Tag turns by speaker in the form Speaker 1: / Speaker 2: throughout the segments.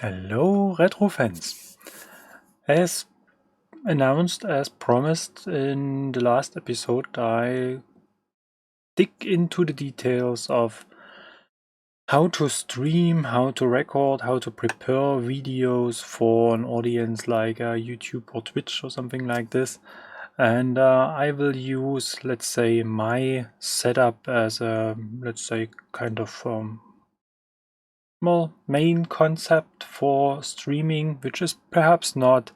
Speaker 1: Hello, retro fans. As announced, as promised in the last episode, I dig into the details of how to stream, how to record, how to prepare videos for an audience like YouTube or Twitch or something like this. And I will use, let's say, my setup as a, let's say, kind of main concept for streaming, which is perhaps not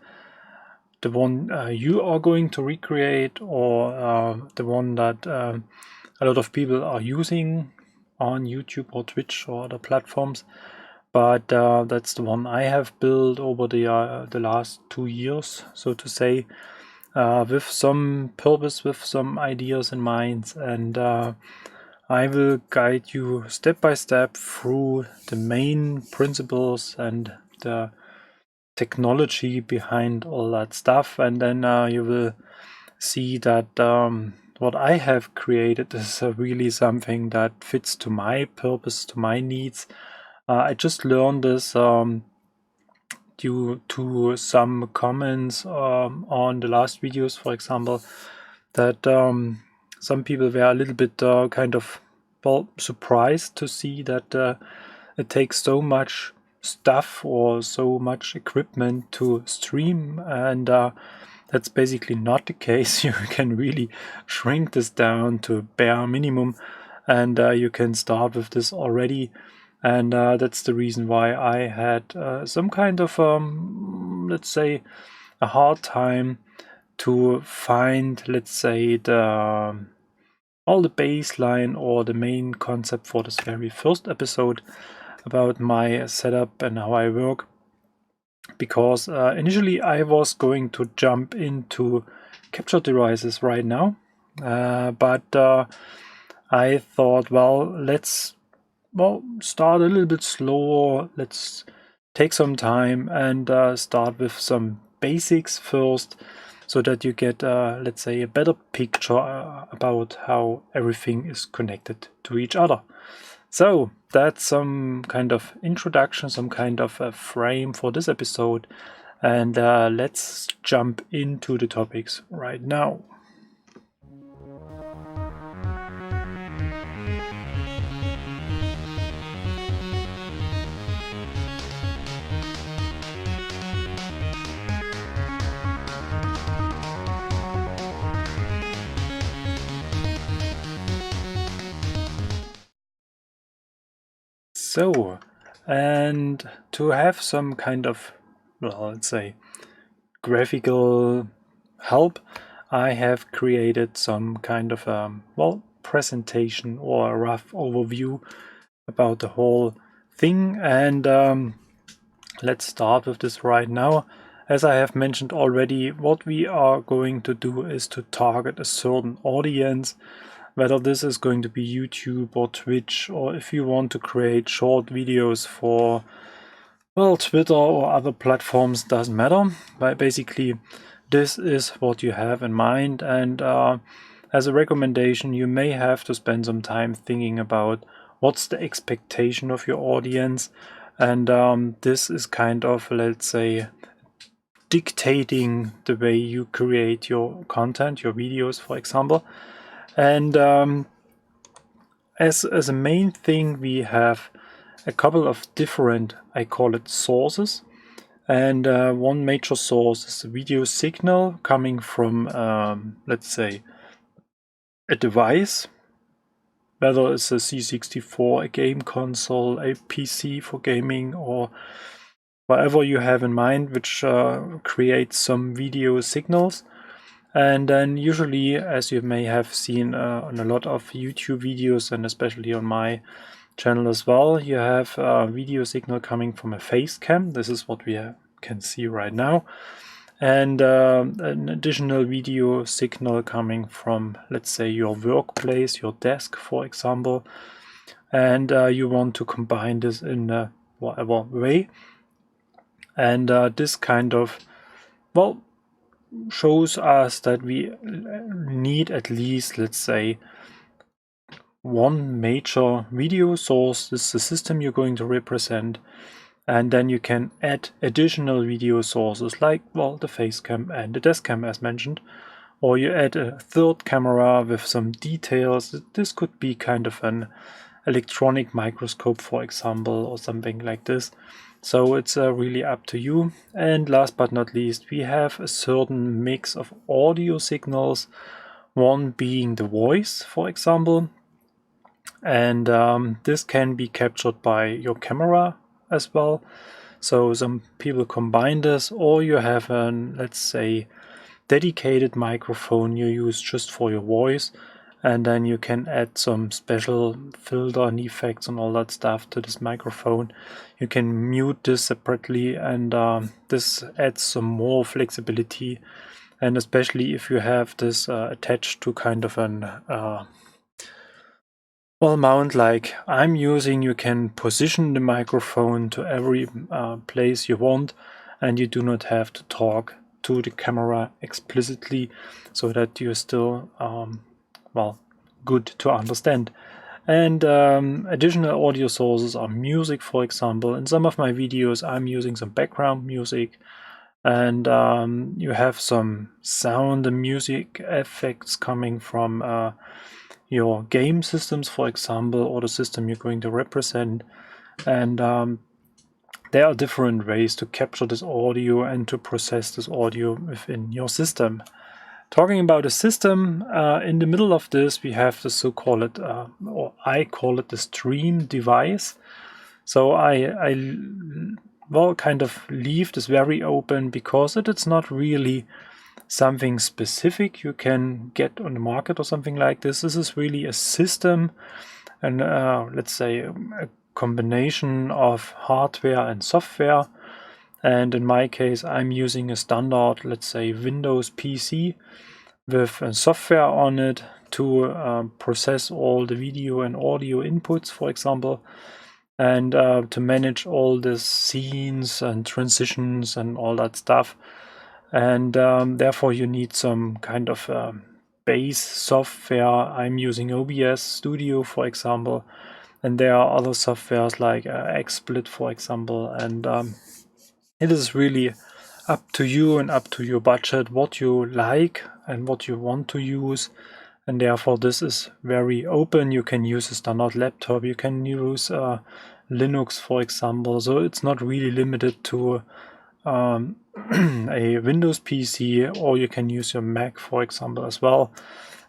Speaker 1: the one you are going to recreate, or the one that a lot of people are using on YouTube or Twitch or other platforms. But that's the one I have built over the last 2 years, so to say, with some purpose, with some ideas in mind. And I will guide you step by step through the main principles and the technology behind all that stuff, and then you will see that what I have created is really something that fits to my purpose, to my needs. I just learned this due to some comments on the last videos, for example, that some people were a little bit kind of, well, surprised to see that it takes so much stuff or so much equipment to stream, and that's basically not the case. You can really shrink this down to bare minimum, and you can start with this already. And that's the reason why I had some kind of, let's say, a hard time to find, let's say, all the baseline or the main concept for this very first episode about my setup and how I work. Because initially I was going to jump into capture devices right now, but I thought, well, let's start a little bit slower. Let's take some time and start with some basics first, so that you get, let's say, a better picture about how everything is connected to each other. So that's some kind of introduction, some kind of a frame for this episode, and let's jump into the topics right now. So, and to have some kind of, well, let's say, graphical help, I have created some kind of presentation or a rough overview about the whole thing. And let's start with this right now. As I have mentioned already, what we are going to do is to target a certain audience, whether this is going to be YouTube or Twitch, or if you want to create short videos for, well, Twitter or other platforms, doesn't matter. But basically, this is what you have in mind. And as a recommendation, you may have to spend some time thinking about what's the expectation of your audience. And this is kind of, let's say, dictating the way you create your content, your videos, for example. And as a main thing, we have a couple of different, I call it, sources. And one major source is the video signal coming from, let's say, a device, whether it's a C64, a game console, a PC for gaming, or whatever you have in mind, which creates some video signals. And then usually, as you may have seen on a lot of YouTube videos, and especially on my channel as well, you have a video signal coming from a face cam. This is what we can see right now. And an additional video signal coming from, let's say, your workplace, your desk, for example. And you want to combine this in whatever way. And this kind of, well, shows us that we need at least, let's say, one major video source. This is the system you're going to represent. And then you can add additional video sources like, well, the face cam and the desk cam as mentioned. Or you add a third camera with some details. This could be kind of an electronic microscope, for example, or something like this. So it's really up to you. And last but not least, we have a certain mix of audio signals, one being the voice, for example. And this can be captured by your camera as well. So some people combine this, or you have an, let's say, dedicated microphone you use just for your voice, and then you can add some special filter and effects and all that stuff to this microphone. You can mute this separately, and this adds some more flexibility. And especially if you have this attached to kind of an mount like I'm using, you can position the microphone to every place you want, and you do not have to talk to the camera explicitly, so that you're still good to understand. And additional audio sources are music, for example. In some of my videos I'm using some background music, and you have some sound and music effects coming from your game systems, for example, or the system you're going to represent. And there are different ways to capture this audio and to process this audio within your system. Talking about a system, in the middle of this we have the so-called, or I call it the stream device. So I kind of leave this very open because it's not really something specific you can get on the market or something like this. This is really a system, and let's say a combination of hardware and software. And in my case, I'm using a standard, let's say, Windows PC with software on it to process all the video and audio inputs, for example, and to manage all the scenes and transitions and all that stuff. And therefore you need some kind of base software. I'm using OBS Studio, for example, and there are other softwares like XSplit, for example, and it is really up to you and up to your budget what you like and what you want to use. And therefore this is very open. You can use a standard laptop, you can use Linux, for example, so it's not really limited to a Windows PC, or you can use your Mac, for example, as well.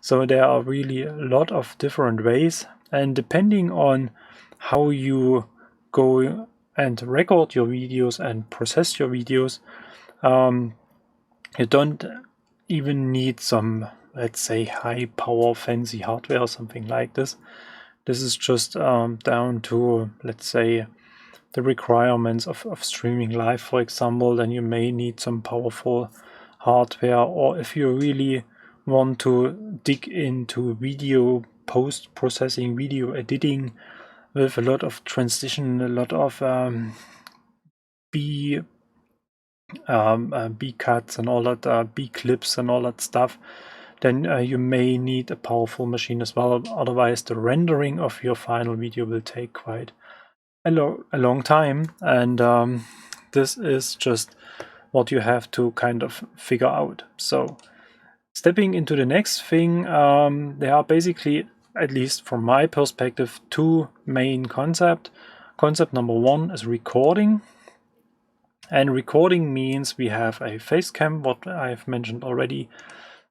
Speaker 1: So there are really a lot of different ways, and depending on how you go and record your videos and process your videos, you don't even need some, let's say, high power fancy hardware or something like this. This is just down to, let's say, the requirements of streaming live, for example. Then you may need some powerful hardware, or if you really want to dig into video post-processing, video editing with a lot of transition, a lot of B cuts and all that, B clips and all that stuff, then you may need a powerful machine as well. Otherwise the rendering of your final video will take quite a long time, and this is just what you have to kind of figure out. So stepping into the next thing, there are basically, at least from my perspective, two main concepts. Concept number one is recording, and recording means we have a face cam, what I've mentioned already.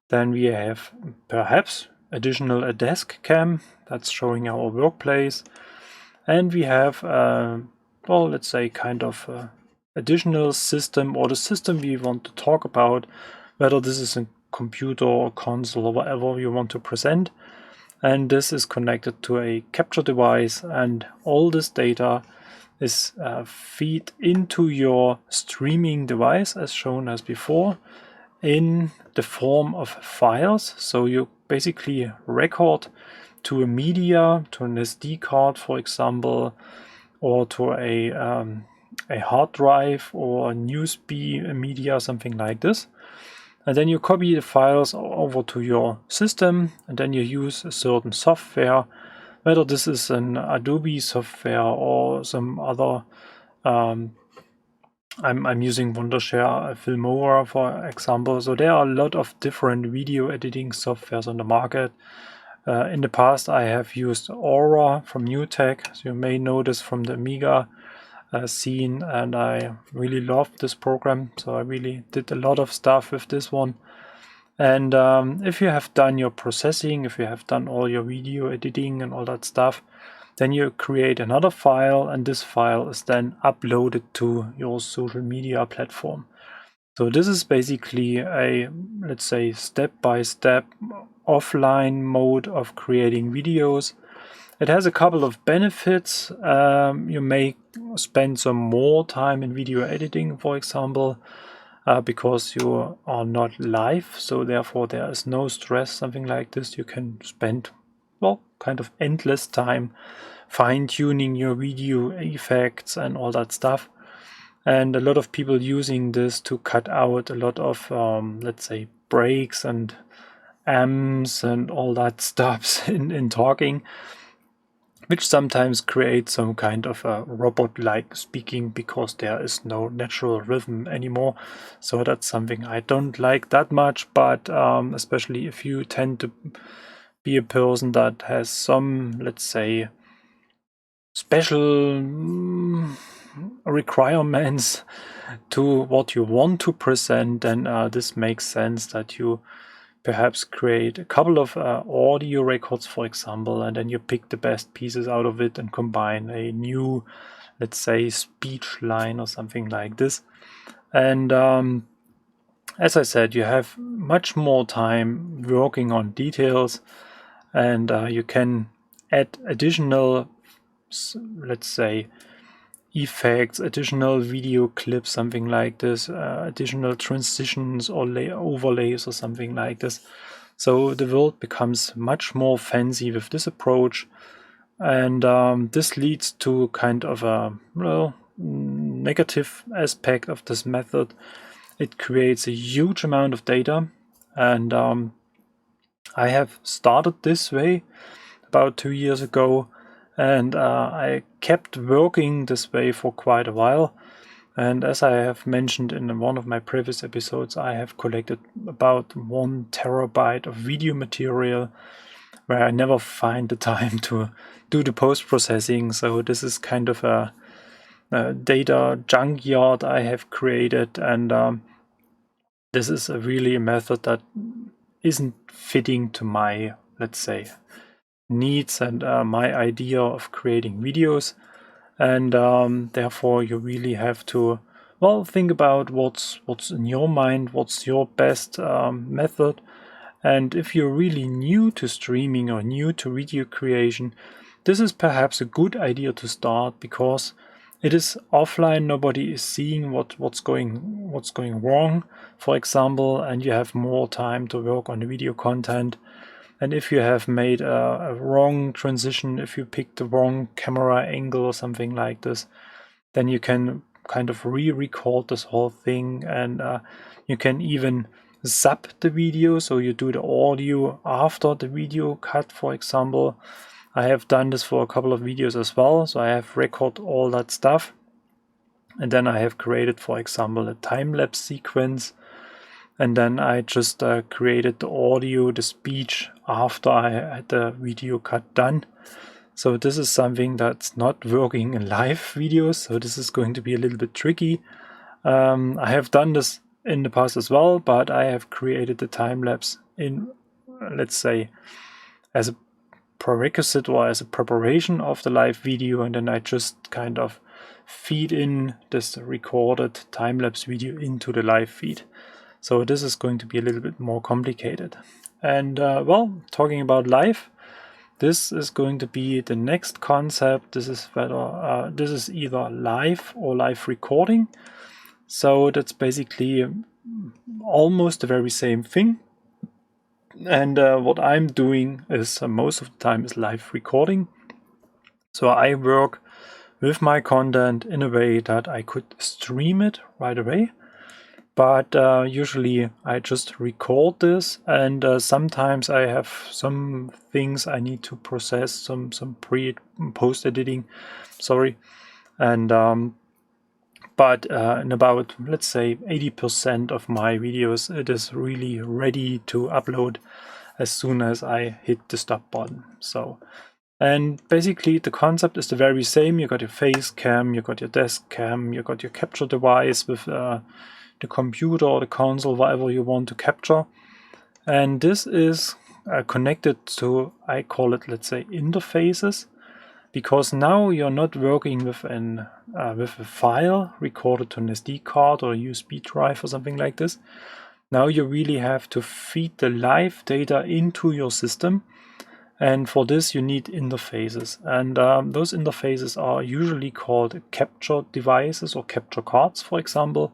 Speaker 1: Then we have perhaps additional a desk cam that's showing our workplace. And we have, let's say, kind of additional system, or the system we want to talk about, whether this is a computer or console or whatever you want to present. And this is connected to a capture device, and all this data is feed into your streaming device, as shown as before, in the form of files. So you basically record to a media, to an SD card, for example, or to a hard drive or a USB media, something like this. And then you copy the files over to your system, and then you use a certain software, whether this is an Adobe software or some other I'm using Wondershare Filmora, for example. So there are a lot of different video editing softwares on the market. In the past, I have used Aura from NewTek, so you may know this from the Amiga scene, and I really loved this program. So I really did a lot of stuff with this one. And if you have done your processing, if you have done all your video editing and all that stuff, then you create another file, and this file is then uploaded to your social media platform. So this is basically a, let's say, step-by-step offline mode of creating videos. It has a couple of benefits. You may spend some more time in video editing, for example, because you are not live, so therefore there is no stress, something like this. You can spend, well, kind of endless time fine-tuning your video effects and all that stuff. And a lot of people using this to cut out a lot of, let's say, breaks and ams and all that stuff in talking, which sometimes creates some kind of a robot-like speaking because there is no natural rhythm anymore. So that's something I don't like that much, but especially if you tend to be a person that has some, let's say, special requirements to what you want to present, then this makes sense that you perhaps create a couple of audio records, for example, and then you pick the best pieces out of it and combine a new, let's say, speech line or something like this. And as I said, you have much more time working on details, and you can add additional, let's say, effects, additional video clips, something like this, additional transitions or overlays or something like this. So the world becomes much more fancy with this approach, and this leads to kind of a, well, negative aspect of this method. It creates a huge amount of data, and I have started this way about 2 years ago, and I kept working this way for quite a while. And as I have mentioned in one of my previous episodes, I have collected about 1 terabyte of video material where I never find the time to do the post-processing. So this is kind of a data junkyard I have created, and this is really a method that isn't fitting to my, let's say, needs and my idea of creating videos. And therefore you really have to, well, think about what's in your mind, what's your best method. And if you're really new to streaming or new to video creation, this is perhaps a good idea to start, because it is offline, nobody is seeing what's going wrong, for example, and you have more time to work on the video content. And if you have made a wrong transition, if you picked the wrong camera angle or something like this, then you can kind of re-record this whole thing, and you can even zap the video, so you do the audio after the video cut, for example. I have done this for a couple of videos as well, so I have recorded all that stuff, and then I have created, for example, a time-lapse sequence, and then I just created the audio, the speech, after I had the video cut done. So this is something that's not working in live videos, so this is going to be a little bit tricky. I have done this in the past as well, but I have created the time-lapse in, let's say, as a prerequisite or as a preparation of the live video, and then I just kind of feed in this recorded time-lapse video into the live feed. So this is going to be a little bit more complicated. And well, talking about live, this is going to be the next concept. This is whether this is either live or live recording. So that's basically almost the very same thing. And what I'm doing is most of the time is live recording. So I work with my content in a way that I could stream it right away. But usually I just record this, and sometimes I have some things I need to process, some pre and post editing, sorry. And but in about, let's say, 80% of my videos, it is really ready to upload as soon as I hit the stop button. So, and basically the concept is the very same. You got your face cam, you got your desk cam, you got your capture device with the computer or the console, whatever you want to capture. And this is connected to, I call it, let's say, interfaces, because now you're not working with a file recorded to an SD card or a USB drive or something like this. Now you really have to feed the live data into your system, and for this you need interfaces. And those interfaces are usually called capture devices or capture cards, for example,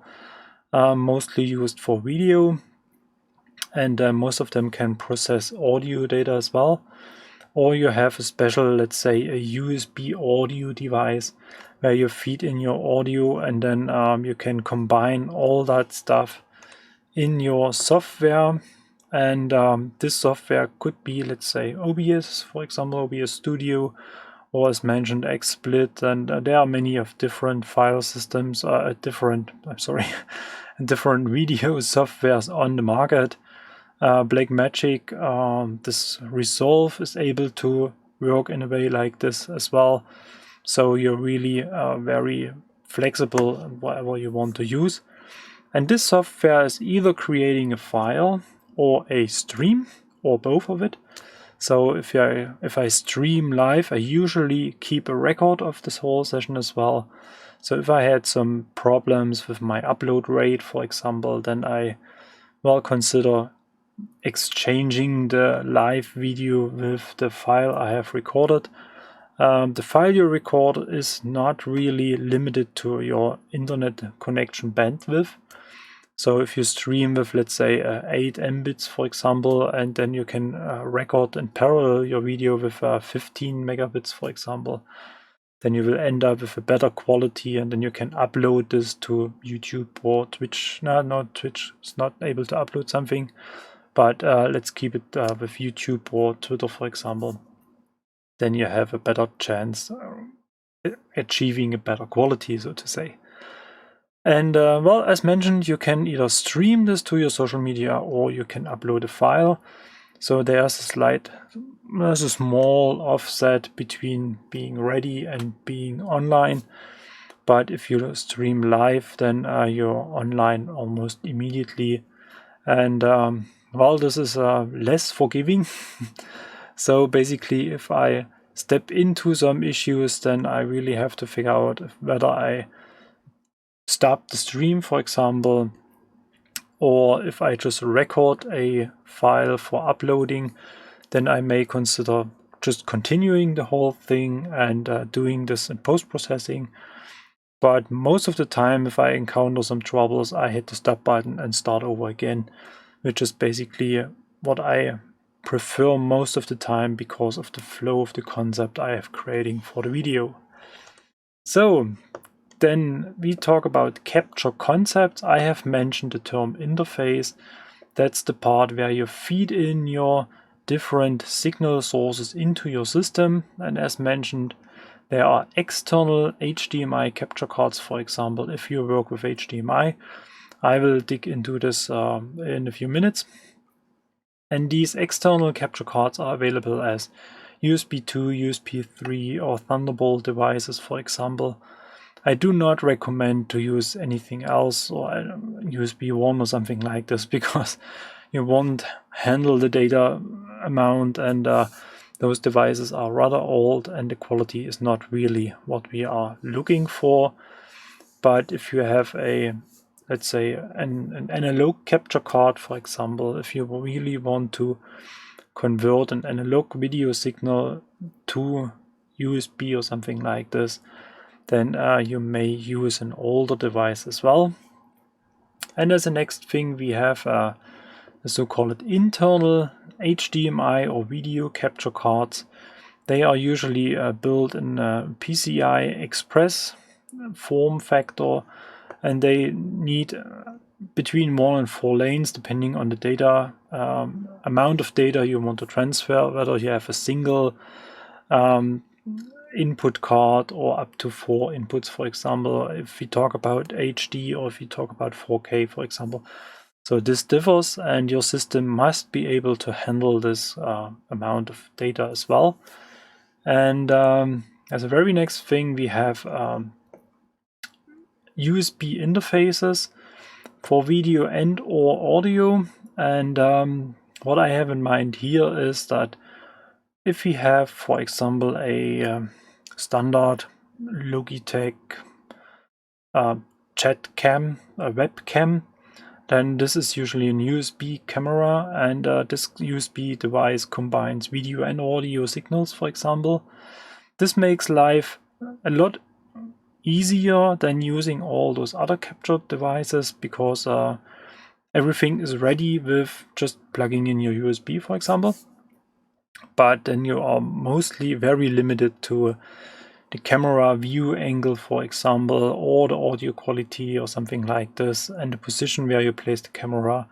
Speaker 1: mostly used for video, and most of them can process audio data as well. Or you have a special, let's say, a USB audio device where you feed in your audio, and then you can combine all that stuff in your software. And this software could be, let's say, OBS, for example, OBS Studio, or as mentioned, XSplit. And there are many of different file systems, different video softwares on the market. Blackmagic, this Resolve is able to work in a way like this as well. So you're really very flexible whatever you want to use. And this software is either creating a file or a stream, or both of it. So if I stream live, I usually keep a record of this whole session as well. So if I had some problems with my upload rate, for example, then I consider exchanging the live video with the file I have recorded. The file you record is not really limited to your internet connection bandwidth. So if you stream with, let's say, 8 Mbits, for example, and then you can record in parallel your video with 15 megabits, for example, then you will end up with a better quality, and then you can upload this to YouTube or Twitch. No, Twitch is not able to upload something. But let's keep it with YouTube or Twitter, for example. Then you have a better chance achieving a better quality, so to say. And well, as mentioned, you can either stream this to your social media or you can upload a file. So there's a small offset between being ready and being online. But if you stream live, then you're online almost immediately. And well, this is less forgiving. So basically, if I step into some issues, then I really have to figure out whether I stop the stream, for example, or if I just record a file for uploading, then I may consider just continuing the whole thing and doing this in post-processing. But most of the time, if I encounter some troubles, I hit the stop button and start over again, which is basically what I prefer most of the time because of the flow of the concept I have creating for the video. So then we talk about capture concepts. I have mentioned the term interface. That's the part where you feed in your different signal sources into your system. And as mentioned, there are external HDMI capture cards, for example, if you work with HDMI. I will dig into this in a few minutes. And these external capture cards are available as USB 2, USB 3 or Thunderbolt devices, for example. I do not recommend to use anything else or USB 1 or something like this, because you won't handle the data amount, and those devices are rather old and the quality is not really what we are looking for. But if you have let's say an analog capture card, for example, if you really want to convert an analog video signal to USB or something like this, then you may use an older device as well. And as the next thing, we have the so-called internal HDMI or video capture cards. They are usually built in PCI Express form factor, and they need between 1 and 4 lanes depending on the data amount of data you want to transfer, whether you have a single input card or up to 4 inputs, for example, if we talk about HD or if we talk about 4K, for example. So this differs, and your system must be able to handle this amount of data as well. And as a very next thing, we have USB interfaces for video and or audio. And what I have in mind here is that if we have, for example, a standard Logitech chat cam, a webcam, then this is usually an USB camera, and this USB device combines video and audio signals, for example. This makes life a lot easier than using all those other capture devices, because everything is ready with just plugging in your USB, for example. But then you are mostly very limited to the camera view angle, for example, or the audio quality or something like this, and the position where you place the camera.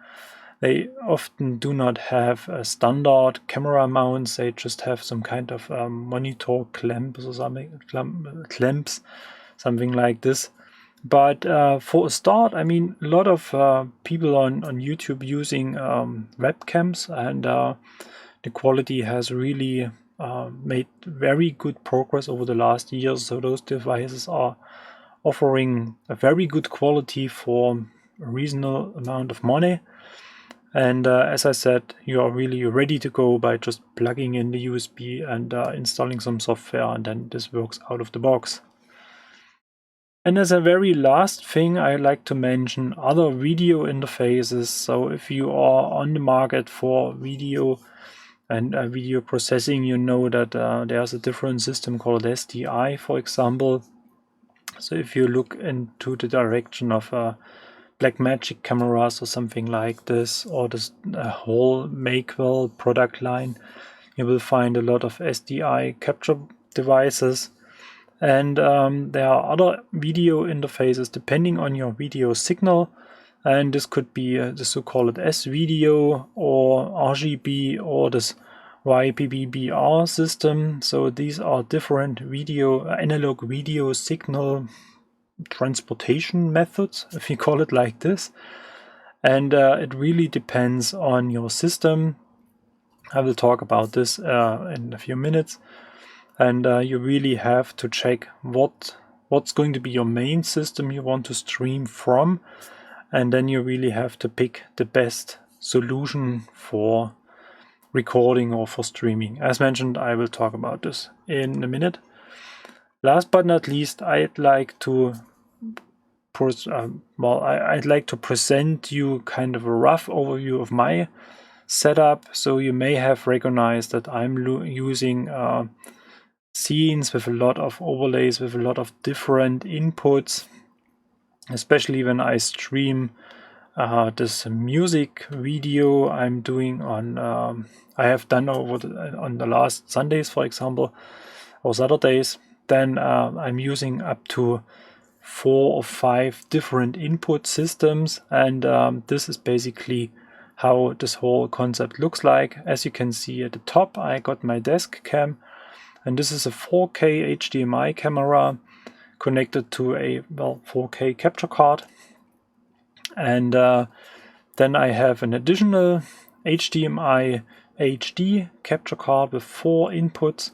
Speaker 1: They often do not have a standard camera mounts. They just have some kind of monitor clamps or something, clamps, something like this. But for a start, I mean, a lot of people on YouTube using webcams, and the quality has really made very good progress over the last years. So those devices are offering a very good quality for a reasonable amount of money. And as I said, you are really ready to go by just plugging in the USB and installing some software, and then this works out of the box. And as a very last thing, I like to mention other video interfaces. So if you are on the market for video and video processing, you know that there's a different system called SDI, for example. So if you look into the direction of Blackmagic cameras or something like this, or this whole Makewell product line, you will find a lot of SDI capture devices. And there are other video interfaces depending on your video signal, and this could be the so-called S-video or RGB or this YPBBR system. So these are different analog video signal transportation methods, if you call it like this. And it really depends on your system. I will talk about this in a few minutes. And you really have to check what's going to be your main system you want to stream from, and then you really have to pick the best solution for recording or for streaming. As mentioned, I will talk about this in a minute. Last but not least, I'd like to present you kind of a rough overview of my setup. So you may have recognized that I'm using scenes with a lot of overlays, with a lot of different inputs, especially when I stream this music video I'm doing on I have done on the last Sundays, for example, or Saturdays. Then I'm using up to 4 or 5 different input systems, and this is basically how this whole concept looks like. As you can see at the top, I got my desk cam, and this is a 4K HDMI camera connected to a 4K capture card. And then I have an additional HDMI HD capture card with 4 inputs.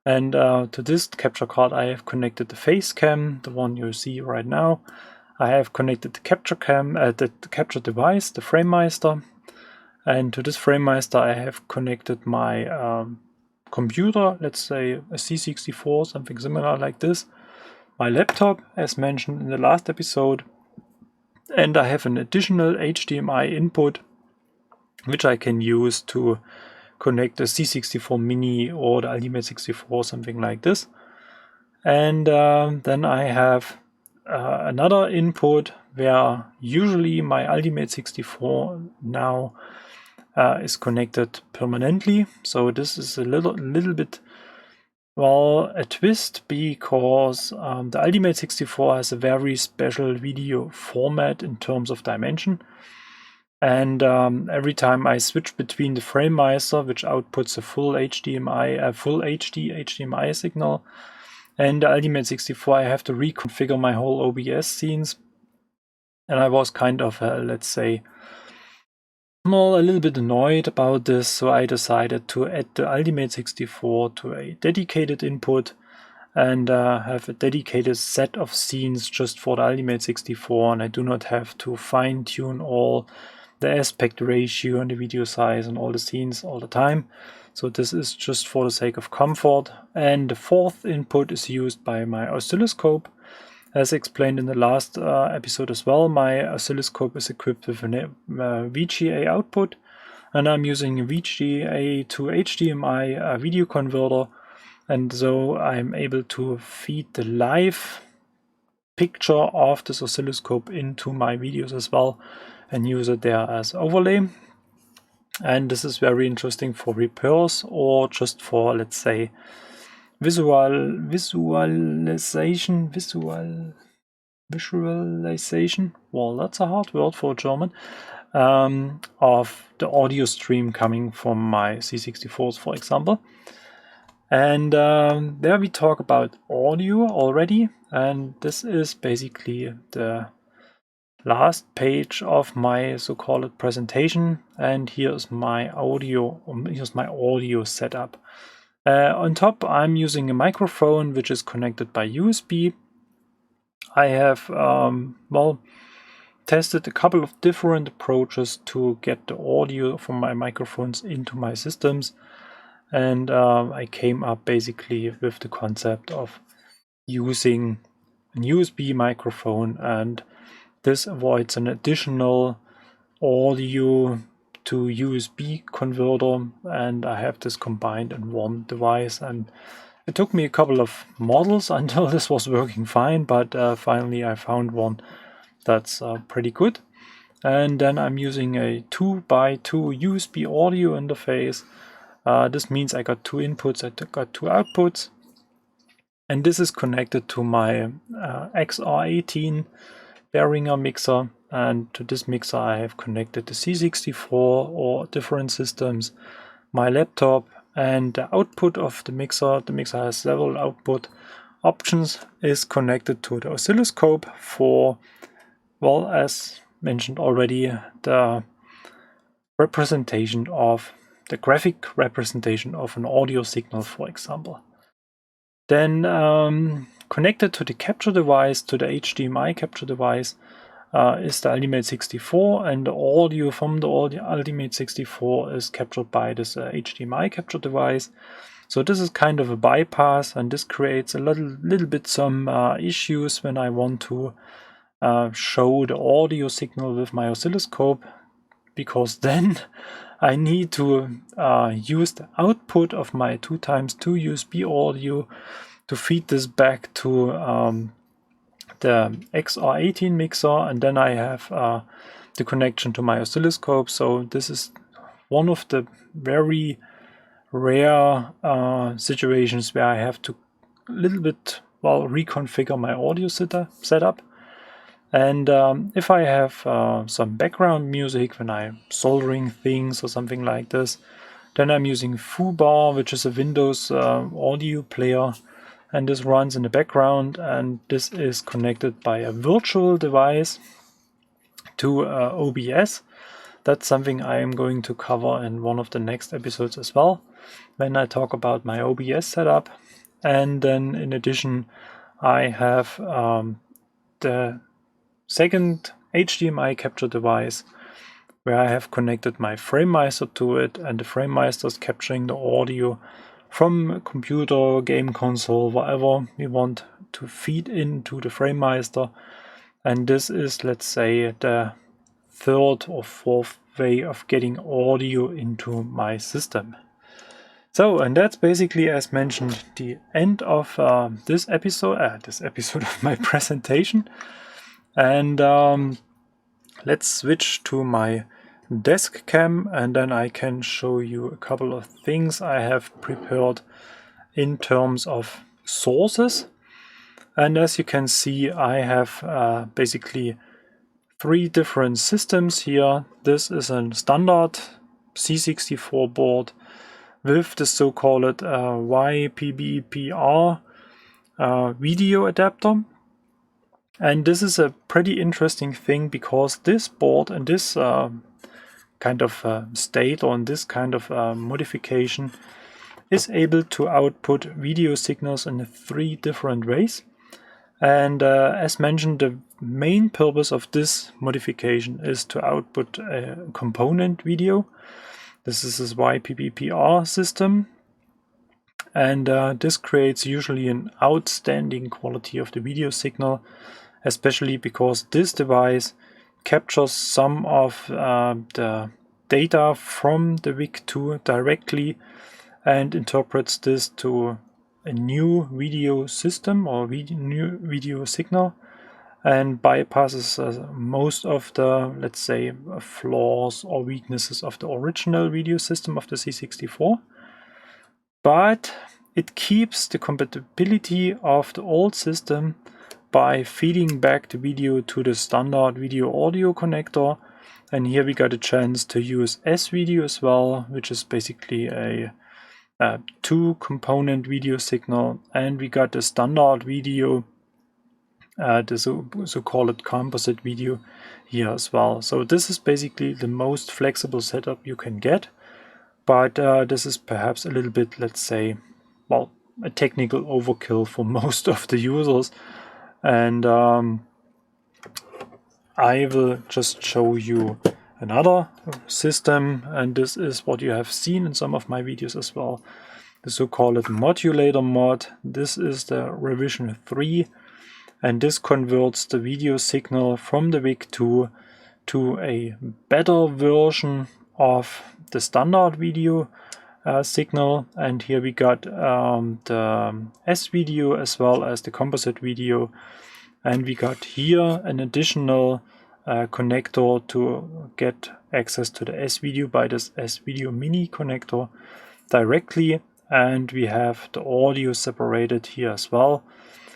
Speaker 1: And to this capture card I have connected the face cam, the one you see right now. I have connected the capture cam, the capture device, the FrameMeister. And to this FrameMeister I have connected my computer, let's say a C64, something similar like this, my laptop, as mentioned in the last episode, and I have an additional HDMI input which I can use to connect the C64 Mini or the Ultimate 64, something like this. And then I have another input where usually my Ultimate 64 now is connected permanently. So this is a little bit, a twist, because the Ultimate 64 has a very special video format in terms of dimension. And every time I switch between the FrameMeister, which outputs a full HDMI, full HD HDMI signal, and the Ultimate 64, I have to reconfigure my whole OBS scenes. And I was kind of, let's say, a little bit annoyed about this, so I decided to add the Ultimate 64 to a dedicated input and have a dedicated set of scenes just for the Ultimate 64, and I do not have to fine-tune all the aspect ratio and the video size and all the scenes all the time. So this is just for the sake of comfort. And the fourth input is used by my oscilloscope. As explained in the last episode as well, my oscilloscope is equipped with a VGA output, and I'm using a VGA to HDMI video converter, and so I'm able to feed the live picture of this oscilloscope into my videos as well and use it there as overlay. And this is very interesting for repairs or just for, let's say, visualization. Well, that's a hard word for German. Of the audio stream coming from my C64s, for example. And there we talk about audio already, and this is basically the last page of my so-called presentation. And here's my audio setup. On top, I'm using a microphone which is connected by USB. I have tested a couple of different approaches to get the audio from my microphones into my systems, and I came up basically with the concept of using a USB microphone, and this avoids an additional audio to USB converter, and I have this combined in one device. And it took me a couple of models until this was working fine, but finally I found one that's pretty good. And then I'm using a 2x2 USB audio interface. This means I got two inputs, I got two outputs, and this is connected to my XR18 Behringer mixer, and to this mixer I have connected the C64 or different systems, my laptop, and the output of the mixer has several output options, is connected to the oscilloscope for, well, as mentioned already, the representation of the graphic representation of an audio signal, for example. Then connected to the capture device, to the HDMI capture device, is the Ultimate 64, and the audio from the Ultimate 64 is captured by this HDMI capture device. So this is kind of a bypass, and this creates a little bit some issues when I want to show the audio signal with my oscilloscope, because then I need to use the output of my 2x2 USB audio to feed this back to the XR18 mixer, and then I have the connection to my oscilloscope. So this is one of the very rare situations where I have to a little bit, well, reconfigure my audio setup. And if I have some background music when I'm soldering things or something like this, then I'm using Foobar, which is a Windows audio player, and this runs in the background, and this is connected by a virtual device to OBS. That's something I am going to cover in one of the next episodes as well, when I talk about my OBS setup. And then in addition, I have the second HDMI capture device, where I have connected my FrameMeister to it, and the FrameMeister is capturing the audio from a computer, game console, whatever we want to feed into the FrameMeister. And this is, let's say, the third or fourth way of getting audio into my system. So, and that's basically, as mentioned, the end of this episode of my presentation. And let's switch to my desk cam, and then I can show you a couple of things I have prepared in terms of sources. And as you can see, I have basically three different systems here. This is a standard C64 board with the so-called YPBPR video adapter. And this is a pretty interesting thing because this board and this kind of state or in this kind of modification is able to output video signals in three different ways. And as mentioned, the main purpose of this modification is to output a component video. This is this YPBPR system, and this creates usually an outstanding quality of the video signal, especially because this device captures some of the data from the VIC-2 directly and interprets this to a new video system or new video signal, and bypasses most of the, let's say, flaws or weaknesses of the original video system of the C64. But it keeps the compatibility of the old system by feeding back the video to the standard video audio connector. And here we got a chance to use S-Video as well, which is basically a two-component video signal, and we got the standard video, the so-called composite video here as well. So this is basically the most flexible setup you can get, but this is perhaps a little bit, let's say, well, a technical overkill for most of the users. And I will just show you another system, and this is what you have seen in some of my videos as well, the so-called Modulator mod. This is the revision 3, and this converts the video signal from the VIC-2 to a better version of the standard video signal. And here we got the S-Video as well as the composite video, and we got here an additional connector to get access to the S-Video by this S-Video mini connector directly, and we have the audio separated here as well,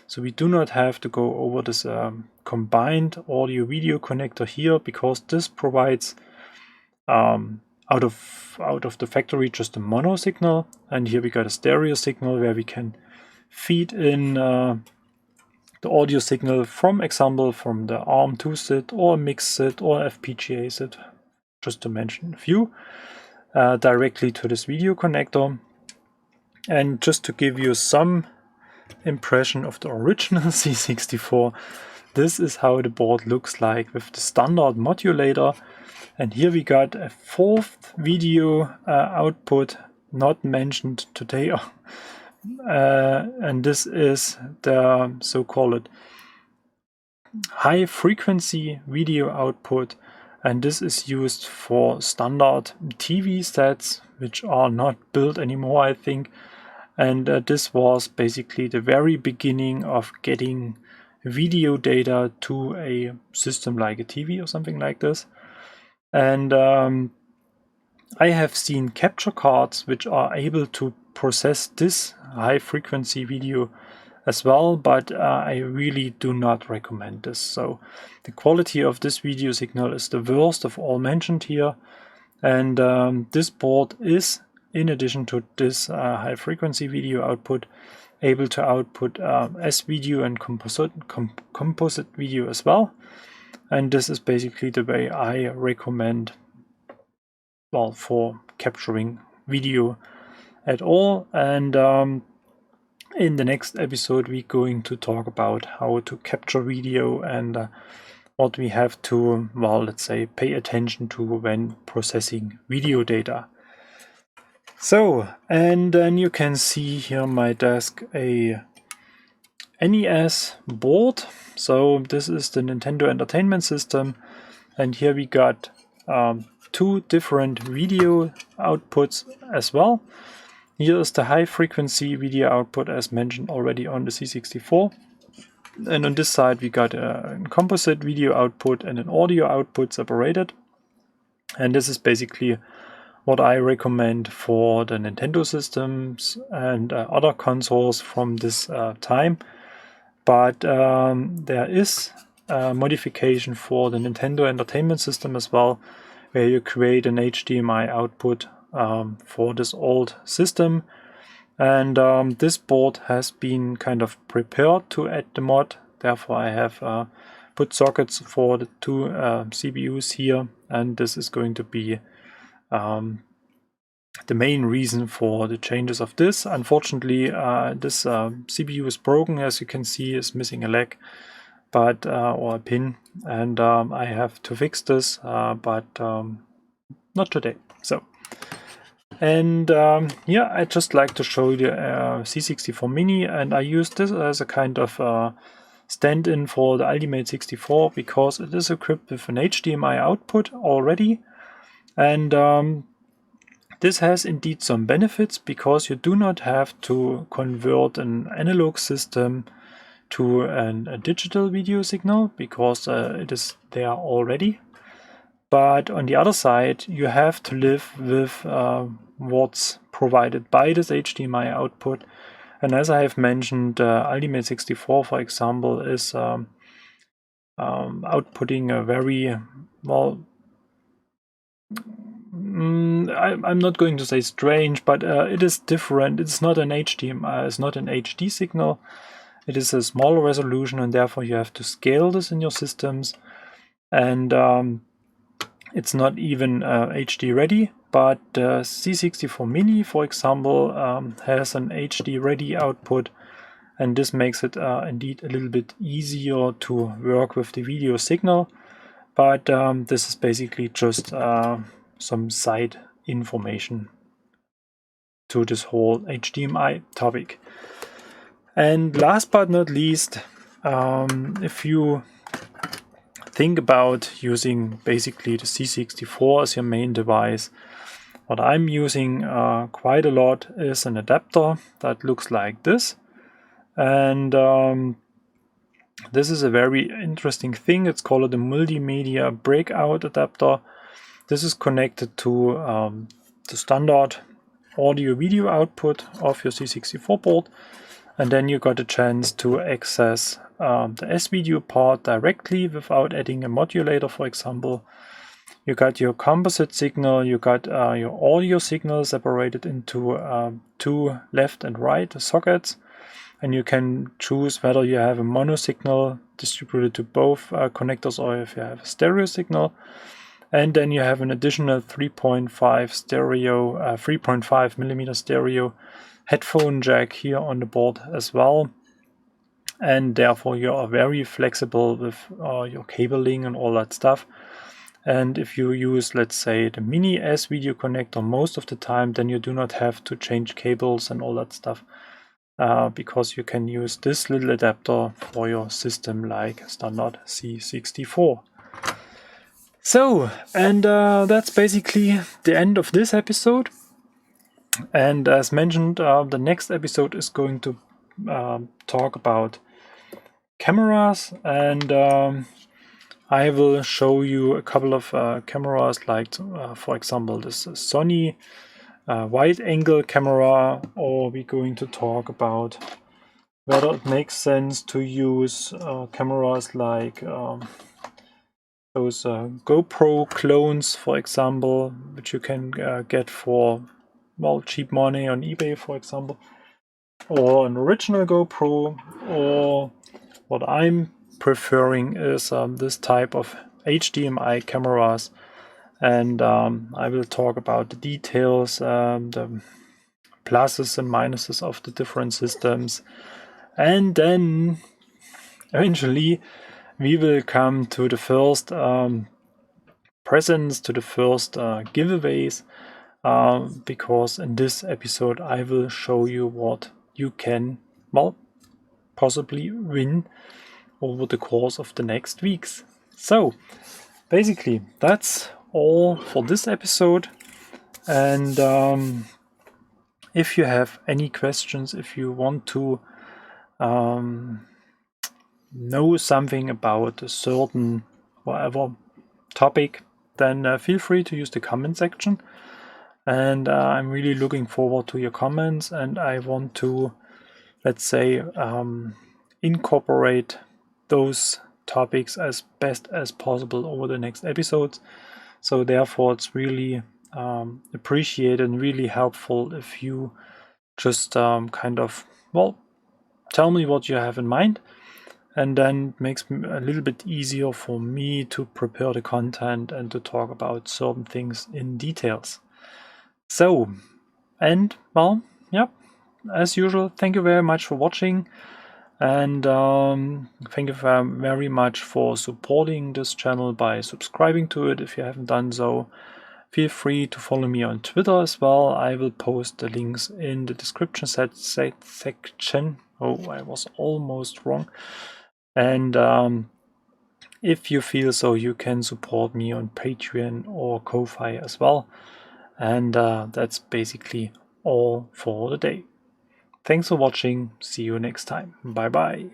Speaker 1: so we do not have to go over this combined audio video connector here, because this provides out of the factory just a mono signal, and here we got a stereo signal where we can feed in the audio signal from example from the ARM2 SID or mix SID or FPGA SID, just to mention a few, directly to this video connector. And just to give you some impression of the original C64, this is how the board looks like with the standard modulator. And here we got a fourth video output not mentioned today. And this is the so-called high frequency video output, and this is used for standard TV sets which are not built anymore, I think. And this was basically the very beginning of getting video data to a system like a TV or something like this. And I have seen capture cards which are able to process this high frequency video as well, but I really do not recommend this. So the quality of this video signal is the worst of all mentioned here, and this board is, in addition to this high frequency video output, able to output S-Video and composite video as well. And this is basically the way I recommend, well, for capturing video at all. And in the next episode we're going to talk about how to capture video and what we have to, well, let's say, pay attention to when processing video data. So, and then you can see here on my desk a NES board. So this is the Nintendo Entertainment System, and here we got two different video outputs as well. Here is the high frequency video output as mentioned already on the C64. And on this side we got a composite video output and an audio output separated. And this is basically what I recommend for the Nintendo systems and other consoles from this time. But there is modification for the Nintendo Entertainment System as well, where you create an HDMI output for this old system. And this board has been kind of prepared to add the mod. Therefore, I have put sockets for the two CPUs here, and this is going to be the main reason for the changes of this. Unfortunately, this CPU is broken, as you can see, is missing a leg, but or a pin, and I have to fix this, but not today. So, and yeah, I just like to show you the C64 Mini, and I use this as a kind of stand-in for the Ultimate 64 because it is equipped with an HDMI output already, and this has indeed some benefits because you do not have to convert an analog system to a digital video signal because it is there already. But on the other side, you have to live with what's provided by this HDMI output. And as I have mentioned, Ultimate 64, for example, is outputting a very, well, I'm not going to say strange, but it is different. It's not an HDMI, it's not an HD signal. It is a smaller resolution, and therefore you have to scale this in your systems. And it's not even HD ready, but C64 Mini, for example, has an HD ready output, and this makes it indeed a little bit easier to work with the video signal. But this is basically just some side information to this whole HDMI topic. And last but not least, if you think about using basically the C64 as your main device, what I'm using quite a lot is an adapter that looks like this. And this is a very interesting thing. It's called a multimedia breakout adapter. This is connected to the standard audio video output of your C64 board, and then you got a chance to access the S-video part directly without adding a modulator, for example. You got your composite signal, you got your audio signal separated into two left and right sockets, and you can choose whether you have a mono signal distributed to both connectors or if you have a stereo signal. And then you have an additional 3.5 millimeter stereo headphone jack here on the board as well. And therefore you are very flexible with your cabling and all that stuff. And if you use, let's say, the Mini S-video connector most of the time, then you do not have to change cables and all that stuff. Because you can use this little adapter for your system like standard C64. So, and that's basically the end of this episode. And as mentioned, the next episode is going to talk about cameras, and I will show you a couple of cameras, like for example this Sony wide angle camera, or we're going to talk about whether it makes sense to use cameras like those GoPro clones, for example, which you can get for, well, cheap money on eBay, for example, or an original GoPro, or what I'm preferring is this type of HDMI cameras, and I will talk about the details, the pluses and minuses of the different systems, and then eventually we will come to the first presents, to the first giveaways, because in this episode I will show you what you can, well, possibly win over the course of the next weeks. So basically that's all for this episode, and if you have any questions, if you want to know something about a certain whatever topic, then feel free to use the comment section, and I'm really looking forward to your comments, and I want to, let's say, incorporate those topics as best as possible over the next episodes. So therefore, it's really appreciated and really helpful if you just kind of, well, tell me what you have in mind, and then it makes it a little bit easier for me to prepare the content and to talk about certain things in details. So, and well, yeah, as usual, thank you very much for watching, and thank you very much for supporting this channel by subscribing to it if you haven't done so. Feel free to follow me on Twitter as well. I will post the links in the description section. Oh, I was almost wrong. And if you feel so, you can support me on Patreon or Ko-Fi as well. And that's basically all for the day. Thanks for watching. See you next time. Bye bye.